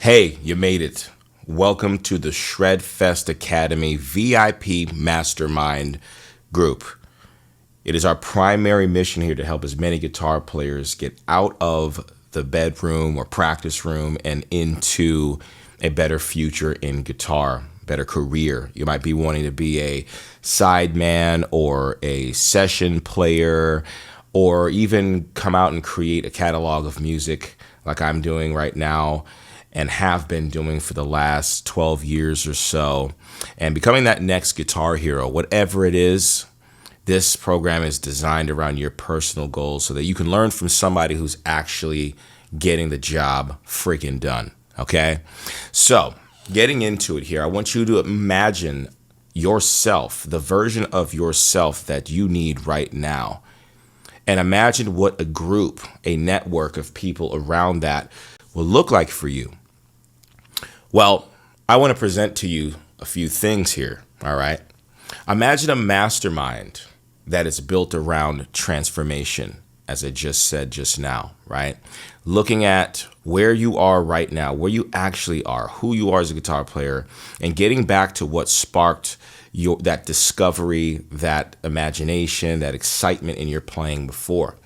Hey, you made it. Welcome to the ShredFest Academy VIP Mastermind group. It is our primary mission here to help as many guitar players get out of the bedroom or practice room and into a better future in guitar, better career. You might be wanting to be a sideman or a session player, or even come out and create a catalog of music like I'm doing right now and have been doing for the last 12 years or so, and becoming that next guitar hero. Whatever it is, this program is designed around your personal goals so that you can learn from somebody who's actually getting the job freaking done, okay? So, getting into it here, I want you to imagine yourself, the version of yourself that you need right now. And imagine what a group, a network of people around that will look like for you. Well, I want to present to you a few things here, all right? Imagine a mastermind that is built around transformation, as I just said just now, right? Looking at where you are right now, where you actually are, who you are as a guitar player, and getting back to what sparked that discovery, that imagination, that excitement in your playing before.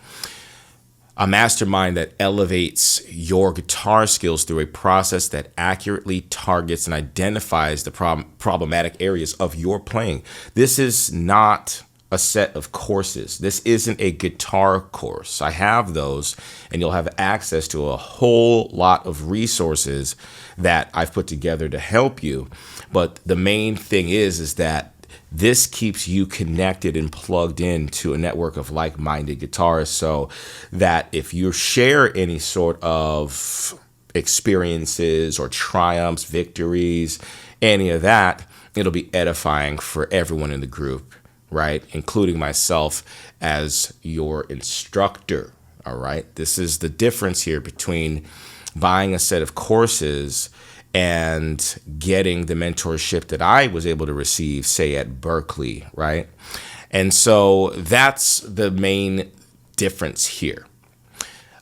A mastermind that elevates your guitar skills through a process that accurately targets and identifies the problematic areas of your playing. This is not a set of courses. This isn't a guitar course. I have those, and you'll have access to a whole lot of resources that I've put together to help you. But the main thing is that this keeps you connected and plugged into a network of like-minded guitarists, so that if you share any sort of experiences or triumphs, victories, any of that, it'll be edifying for everyone in the group, right? Including myself as your instructor, all right? This is the difference here between buying a set of courses and getting the mentorship that I was able to receive, say, at Berkeley, right? And so that's the main difference here.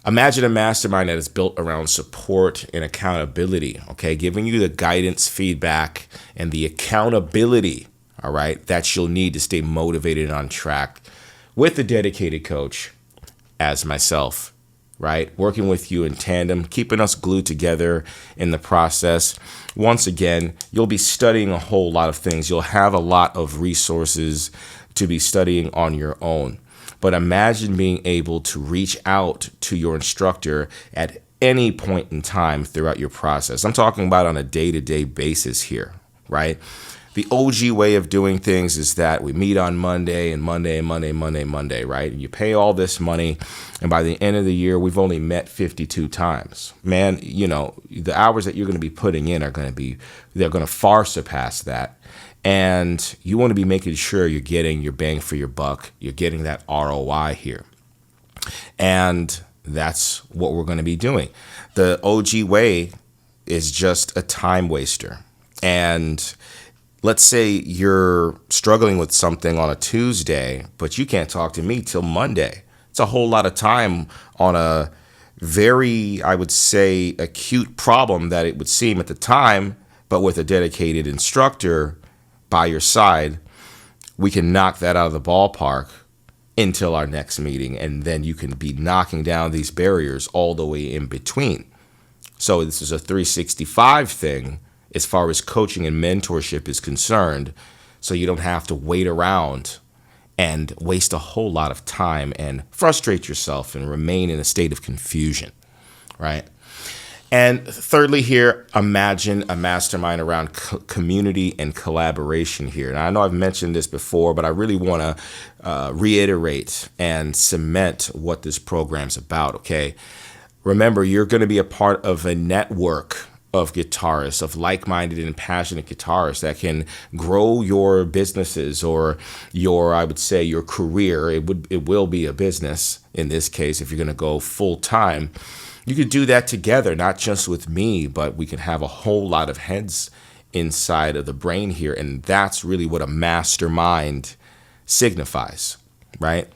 Imagine a mastermind that is built around support and accountability, okay? Giving you the guidance, feedback, and the accountability, all right, that you'll need to stay motivated and on track with a dedicated coach as myself, right? Working with you in tandem, keeping us glued together in the process. Once again, you'll be studying a whole lot of things. You'll have a lot of resources to be studying on your own. But imagine being able to reach out to your instructor at any point in time throughout your process. I'm talking about on a day-to-day basis here, right? The OG way of doing things is that we meet on Monday, right? And you pay all this money, and by the end of the year, we've only met 52 times. Man, you know, the hours that you're going to be putting in they're going to far surpass that. And you want to be making sure you're getting your bang for your buck. You're getting that ROI here. And that's what we're going to be doing. The OG way is just a time waster. And let's say you're struggling with something on a Tuesday, but you can't talk to me till Monday. It's a whole lot of time on a very, I would say, acute problem that it would seem at the time, but with a dedicated instructor by your side, we can knock that out of the ballpark until our next meeting, and then you can be knocking down these barriers all the way in between. So this is a 365 thing as far as coaching and mentorship is concerned, so you don't have to wait around and waste a whole lot of time and frustrate yourself and remain in a state of confusion, right? And thirdly here, imagine a mastermind around community and collaboration here. And I know I've mentioned this before, but I really want to reiterate and cement what this program's about, okay? Remember, you're going to be a part of a network of guitarists, of like-minded and passionate guitarists that can grow your businesses or your, I would say, your career. It will be a business in this case if you're going to go full time. You could do that together, not just with me, but we can have a whole lot of heads inside of the brain here, and that's really what a mastermind signifies, right?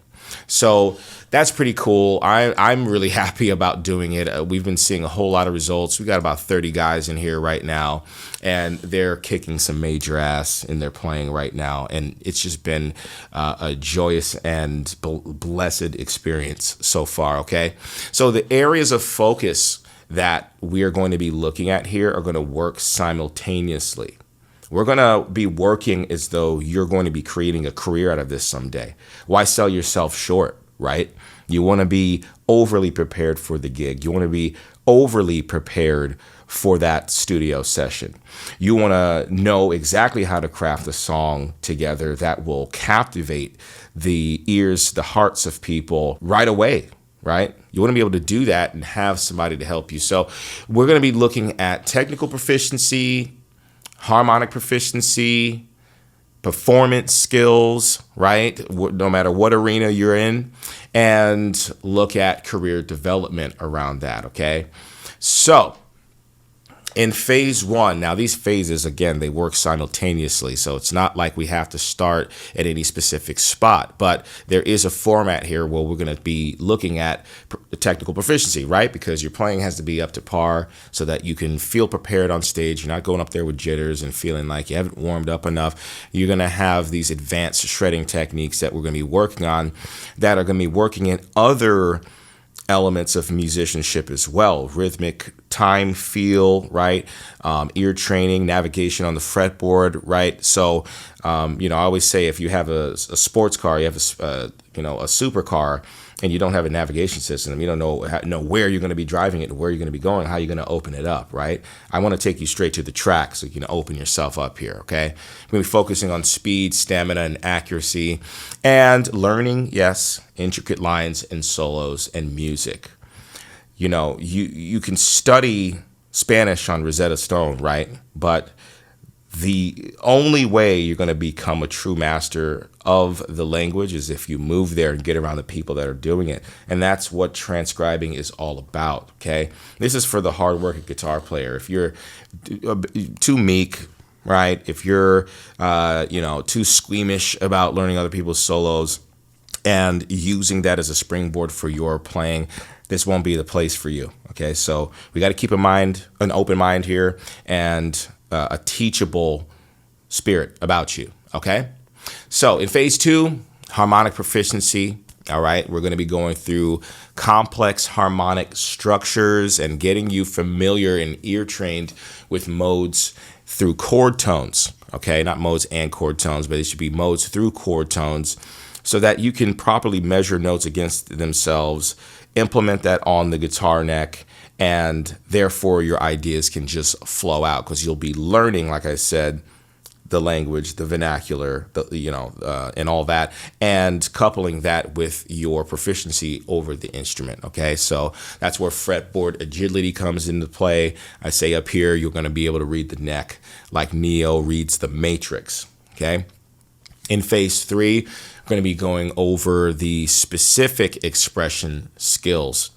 So that's pretty cool. I'm really happy about doing it. We've been seeing a whole lot of results. We got about 30 guys in here right now, and they're kicking some major ass in their playing right now. And it's just been a joyous and blessed experience so far, okay? So the areas of focus that we are going to be looking at here are going to work simultaneously. We're going to be working as though you're going to be creating a career out of this someday. Why sell yourself short, right? You want to be overly prepared for the gig. You want to be overly prepared for that studio session. You want to know exactly how to craft a song together that will captivate the ears, the hearts of people right away, right? You want to be able to do that and have somebody to help you. So we're going to be looking at technical proficiency, harmonic proficiency, performance skills, right? No matter what arena you're in, and look at career development around that, okay? So in phase one, now these phases, again, they work simultaneously. So it's not like we have to start at any specific spot, but there is a format here where we're going to be looking at technical proficiency, right? Because your playing has to be up to par so that you can feel prepared on stage. You're not going up there with jitters and feeling like you haven't warmed up enough. You're going to have these advanced shredding techniques that we're going to be working on that are going to be working in other elements of musicianship as well: rhythmic, time, feel, right? Ear training, navigation on the fretboard, right? So, I always say if you have a sports car, you have a supercar, and you don't have a navigation system, you don't know where you're going to be driving it, where you're going to be going, how you're going to open it up, right? I want to take you straight to the track so you can open yourself up here, okay? We're going to be focusing on speed, stamina, and accuracy, and learning, yes, intricate lines and solos and music. You can study Spanish on Rosetta Stone, right? But the only way you're going to become a true master of the language is if you move there and get around the people that are doing it. And that's what transcribing is all about, okay? This is for the hardworking guitar player. If you're too meek, right? If you're, too squeamish about learning other people's solos and using that as a springboard for your playing, this won't be the place for you, okay? So we got to keep an open mind here, and a teachable spirit about you, okay? So in phase two, harmonic proficiency, all right? We're going to be going through complex harmonic structures and getting you familiar and ear trained with modes through chord tones, okay? Not modes and chord tones, but it should be modes through chord tones so that you can properly measure notes against themselves, implement that on the guitar neck, and therefore your ideas can just flow out because you'll be learning, like I said, the language, the vernacular, and all that, and coupling that with your proficiency over the instrument, okay? So that's where fretboard agility comes into play. I say up here, you're going to be able to read the neck like Neo reads the Matrix, okay? In phase three, we're going to be going over the specific expression skills,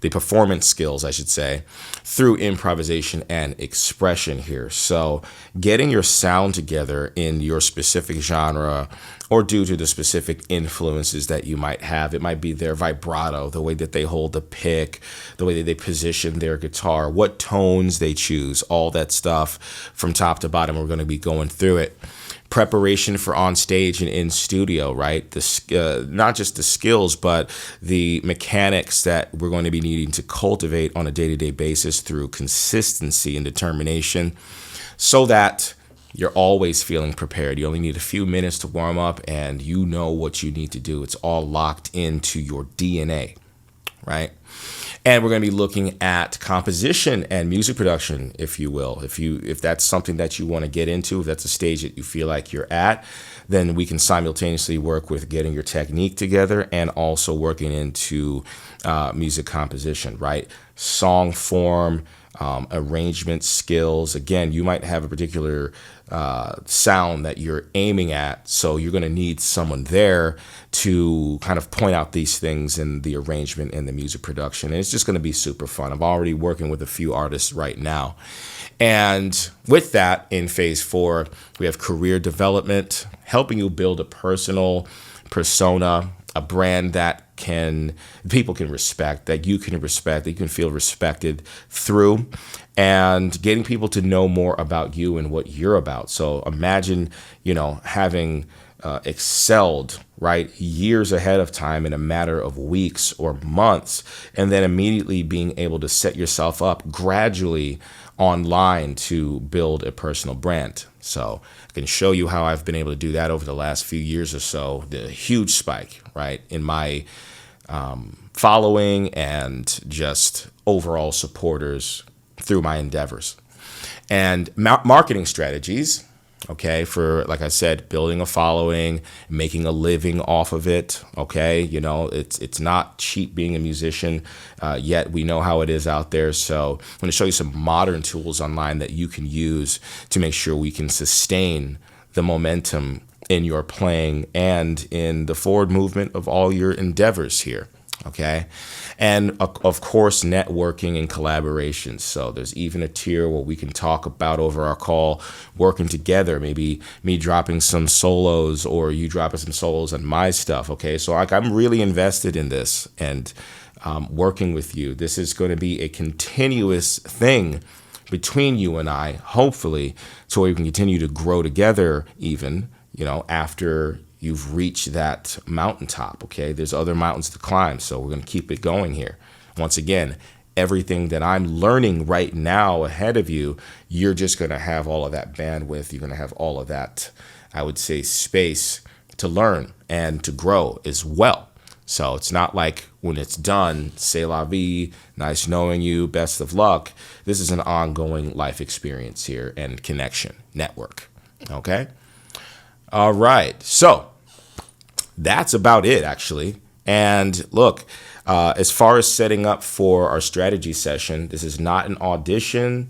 the performance skills, I should say, through improvisation and expression here. So getting your sound together in your specific genre or due to the specific influences that you might have. It might be their vibrato, the way that they hold the pick, the way that they position their guitar, what tones they choose, all that stuff from top to bottom. We're going to be going through it. Preparation for on stage and in studio, right? Not just the skills, but the mechanics that we're going to be needing to cultivate on a day-to-day basis through consistency and determination so that you're always feeling prepared. You only need a few minutes to warm up and you know what you need to do. It's all locked into your DNA, right? And we're going to be looking at composition and music production, if you will. If that's something that you want to get into, if that's a stage that you feel like you're at, then we can simultaneously work with getting your technique together and also working into music composition, right? Song form, arrangement skills. Again, you might have a particular sound that you're aiming at, so you're going to need someone there to kind of point out these things in the arrangement and the music production. And it's just going to be super fun. I'm already working with a few artists right now. And with that, in phase four, we have career development, helping you build a personal persona a brand that people can respect, that you can respect, that you can feel respected through, and getting people to know more about you and what you're about. So imagine, having excelled, right, years ahead of time in a matter of weeks or months, and then immediately being able to set yourself up gradually online to build a personal brand. So I can show you how I've been able to do that over the last few years or so. The huge spike, right, in my following and just overall supporters through my endeavors. And marketing strategies, okay, for, like I said, building a following, making a living off of it, okay? It's not cheap being a musician, yet we know how it is out there. So I'm going to show you some modern tools online that you can use to make sure we can sustain the momentum in your playing and in the forward movement of all your endeavors here. Okay. And of course, networking and collaborations. So there's even a tier where we can talk about over our call, working together, maybe me dropping some solos or you dropping some solos on my stuff. Okay. So I'm really invested in this and working with you. This is going to be a continuous thing between you and I, hopefully, so we can continue to grow together even, after you've reached that mountaintop, okay? There's other mountains to climb, so we're going to keep it going here. Once again, everything that I'm learning right now ahead of you, you're just going to have all of that bandwidth. You're going to have all of that, I would say, space to learn and to grow as well. So it's not like when it's done, c'est la vie, nice knowing you, best of luck. This is an ongoing life experience here and connection, network, okay? All right, so that's about it, actually. And look, as far as setting up for our strategy session, this is not an audition.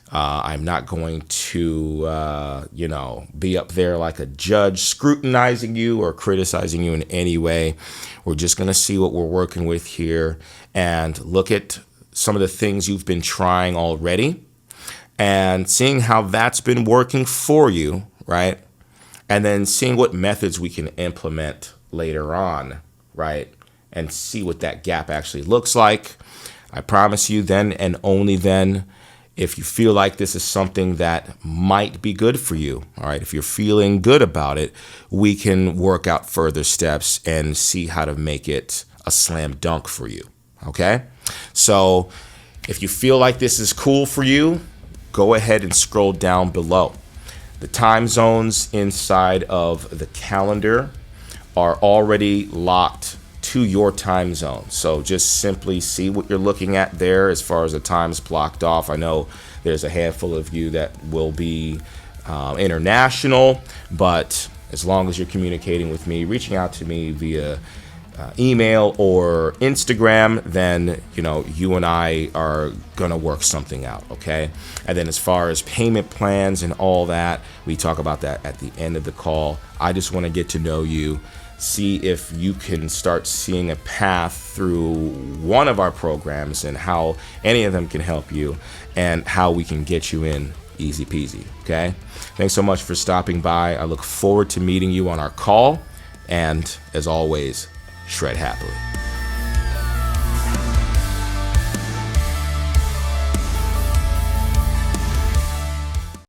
I'm not going to, be up there like a judge scrutinizing you or criticizing you in any way. We're just going to see what we're working with here and look at some of the things you've been trying already and seeing how that's been working for you, right? And then seeing what methods we can implement later on, right? And see what that gap actually looks like. I promise you, then and only then, if you feel like this is something that might be good for you, all right, if you're feeling good about it, we can work out further steps and see how to make it a slam dunk for you, okay? So if you feel like this is cool for you, go ahead and scroll down below. The time zones inside of the calendar are already locked to your time zone. So just simply see what you're looking at there as far as the times blocked off. I know there's a handful of you that will be international, but as long as you're communicating with me, reaching out to me via email or Instagram, then you and I are gonna work something out, okay? And then as far as payment plans and all that, we talk about that at the end of the call. I just want to get to know you, see if you can start seeing a path through one of our programs and how any of them can help you and how we can get you in easy peasy, okay? Thanks so much for stopping by. I look forward to meeting you on our call, and as always, shred happily.